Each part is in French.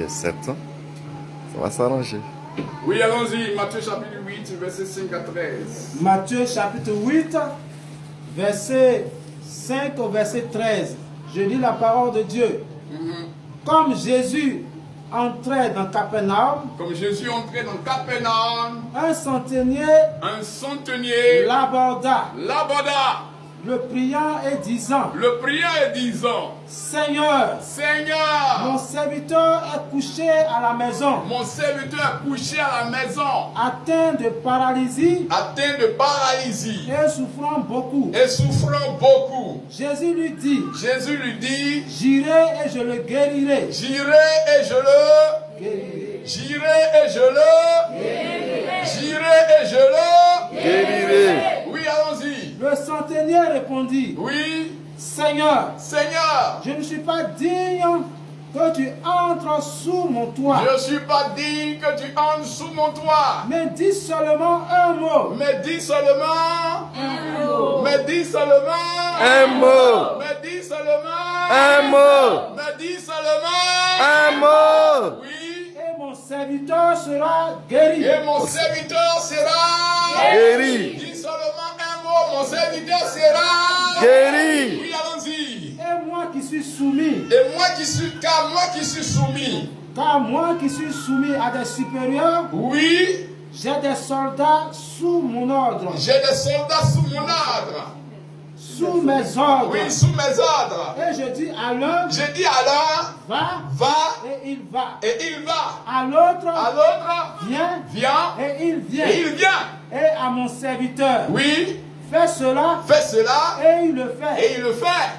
est 7, ça va s'arranger. Oui, allons-y. Matthieu chapitre 8, verset 5 à 13. Matthieu chapitre 8, verset 5 au verset 13. Je lis la parole de Dieu. Comme Jésus entrait dans Capernaum, Comme Jésus entrait dans Capernaum, un centenier l'aborda, le priant et disant, Seigneur, mon serviteur est couché à la maison, atteint de paralysie et souffrant beaucoup. Jésus lui dit, j'irai et je le guérirai. Guérirai. Oui, allons-y. Le centenier répondit, Oui, Seigneur, Seigneur, je ne suis pas digne que tu entres sous mon toit. je ne suis pas digne que tu entres sous mon toit. Mais dis seulement un mot. Mais dis seulement. Mais dis seulement. Un mot. Mais dis seulement. Un mot. Mais dis seulement. Un mot. Oui. Et mon serviteur sera guéri. Et mon serviteur sera. Guéri. Dis seulement un mot. Mon serviteur sera. Guéri. Oui, allons-y. Et moi qui suis soumis, Car moi qui suis soumis. à des supérieurs, Oui. j'ai des soldats sous mon ordre, J'ai des soldats sous mon ordre. sous mes ordres. Oui, sous mes ordres. Et je dis à l'un, Je dis à l'un, va, va, et il va. et il va. À l'autre, À l'autre, viens, viens, et il vient. et il vient. Et à mon serviteur, Oui, fais cela, fais cela, et il le fait. et il le fait.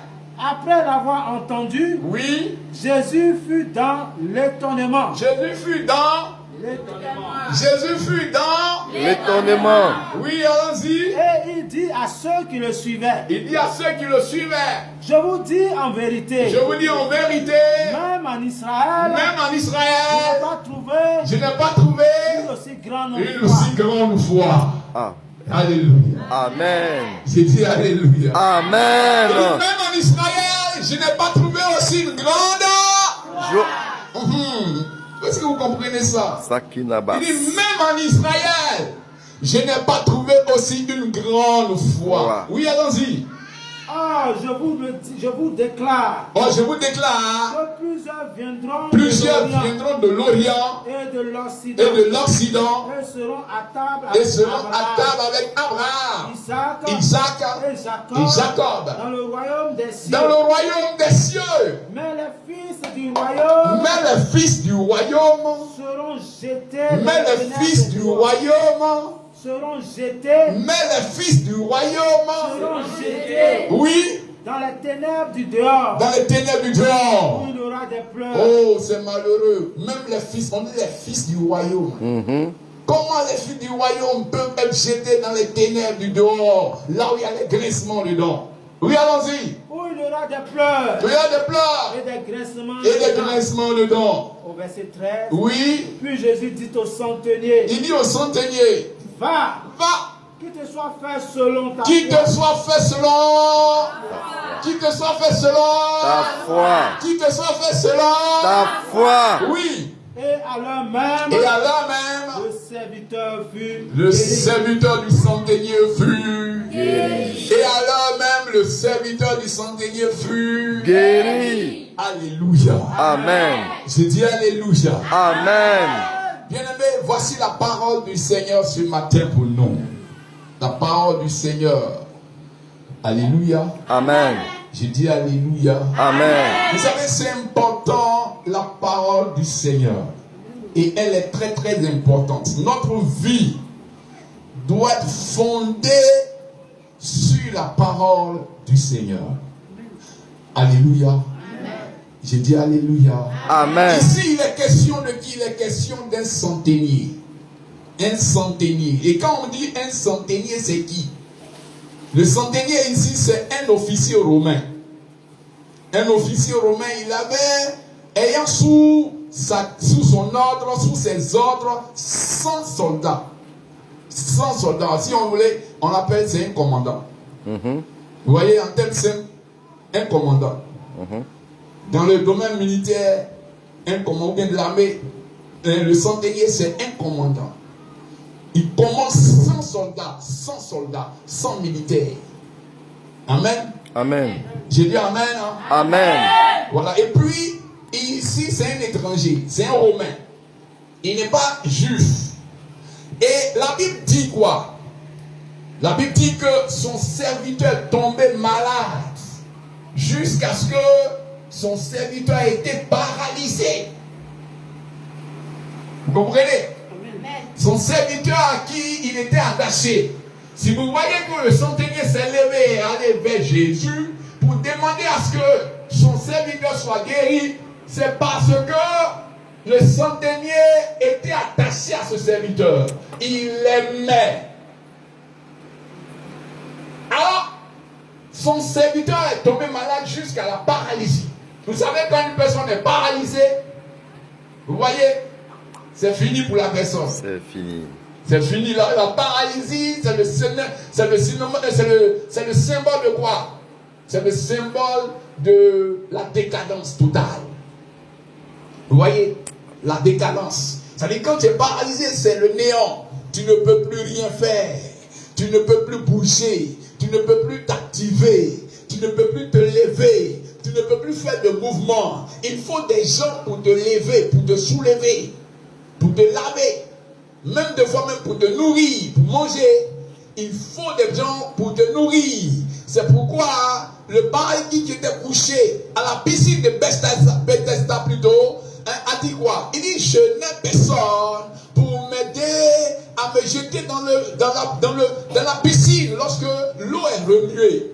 Après l'avoir entendu, Oui, Jésus fut dans l'étonnement. Jésus fut dans, L'étonnement. oui, allons-y. Et il dit à ceux qui le suivaient, Il dit à ceux qui le suivaient, je vous dis en vérité, je vous dis en vérité, même en Israël, même en je n'ai Israël, pas trouvé je n'ai pas trouvé une aussi grande une foi. aussi grande foi. Ah. Alléluia. Amen. J'ai dit Alléluia. Amen. Même en Israël, je n'ai pas trouvé aussi une grande. Est-ce que vous comprenez ça? Sakinaba. Il dit même en Israël, je n'ai pas trouvé aussi une grande foi. Oui, allons-y. Ah, je vous déclare Oh, je vous déclare, que plusieurs viendront de l'Orient et de et l'Occident de l'Occident et seront à table et avec seront à Abraham, table avec Abraham, Isaac et et Jacob dans le royaume des cieux. dans le royaume des cieux. Mais les fils du royaume Mais les fils du royaume, seront jetés mais les fils du royaume, seront jetés mais les fils du royaume, oui, dans les ténèbres du dehors, dans les ténèbres du dehors. où il y aura des pleurs. Oh, c'est malheureux. Même les fils, on est les fils du royaume. Comment les fils du royaume peuvent être jetés dans les ténèbres du dehors, là où il y a les grincements dedans? Oui, allons-y. Où il y aura des pleurs Il y a des pleurs et des grincements et des dedans. grincements dedans. Au verset 13, Oui, puis Jésus dit au centenier, il dit au centenier, va, va, qu'il te soit fait selon ta qui te foi. soit fait selon, qui te soit fait selon, Ta foi. qui te soit fait selon, Ta foi. oui, Et à l'heure même, et à l'heure même, le serviteur fut le guéri. serviteur du centenier fut guéri. Et à l'heure même, le serviteur du centenier fut Guéri. Alléluia. Amen. Je dis Alléluia. Amen. Bien-aimés, voici la parole du Seigneur ce matin pour nous. La parole du Seigneur. Alléluia. Amen. Je dis Alléluia. Amen. Vous savez, c'est important, la parole du Seigneur. Et elle est très très importante. Notre vie doit être fondée sur la parole du Seigneur. Alléluia. J'ai dit Alléluia. Amen. Ici, il est question de qui? Il est question d'un centenier. Un centenier. Et quand on dit un centenier, c'est qui? Le centenier ici, c'est un officier romain. Un officier romain, il avait, ayant sous son ordre, sous ses ordres, 100 soldats. 100 soldats. Si on voulait, on l'appelle, c'est un commandant. Vous voyez, en termes simples, un commandant. Dans le domaine militaire, un commandant de l'armée, le centenier, c'est un commandant. Il commande 100 soldats, 100 militaires. Amen. Amen. J'ai dit amen. Hein? Amen. Voilà. Et puis, ici, c'est un étranger, c'est un Romain. Il n'est pas juif. Et la Bible dit quoi? La Bible dit que son serviteur tombait malade jusqu'à ce que son serviteur ait été paralysé. Vous comprenez? Son serviteur à qui il était attaché. Si vous voyez que le centenier s'est levé et allé vers Jésus pour demander à ce que son serviteur soit guéri, c'est parce que le centenier était attaché à ce serviteur. Il l'aimait. Alors, son serviteur est tombé malade jusqu'à la paralysie. Vous savez, quand une personne est paralysée, vous voyez, c'est fini pour la personne. C'est fini. C'est fini. La paralysie, c'est le symbole de quoi? C'est le symbole de la décadence totale. Vous voyez? La décadence. C'est-à-dire quand tu es paralysé, c'est le néant. Tu ne peux plus rien faire. Tu ne peux plus bouger. Tu ne peux plus t'activer. Tu ne peux plus te lever. Tu ne peux plus faire de mouvement. Il faut des gens pour te lever, pour te soulever, pour te laver. Même des fois, même pour te nourrir, pour manger. Il faut des gens pour te nourrir. C'est pourquoi le paralytique qui était couché à la piscine de Bethesda plutôt, a dit quoi? Il dit, je n'ai personne pour m'aider à me jeter dans la piscine lorsque l'eau est remuée.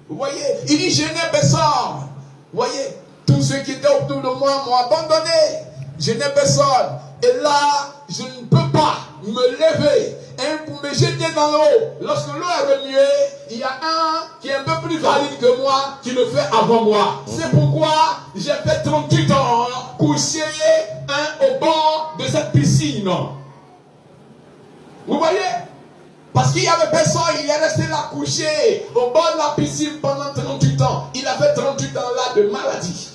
Vous voyez? Il dit, je n'ai personne. Vous voyez? Tous ceux qui étaient autour de moi m'ont abandonné. Je n'ai personne. Et là, je ne peux pas me lever pour me jeter dans l'eau. Lorsque l'eau est remuée, il y a un qui est un peu plus valide que moi qui le fait avant moi. C'est pourquoi j'ai fait 38 ans couché au bord de cette piscine. Vous voyez? Parce qu'il n'y avait personne, il est resté là couché au bord de la piscine pendant 38 ans. Il a fait 38 ans là de maladie.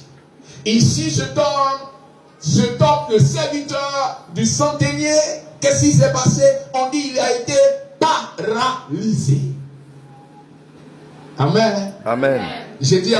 Ici, je tombe le serviteur du centenier. Qu'est-ce qui s'est passé? On dit qu'il a été paralysé. Amen. Amen. J'ai dit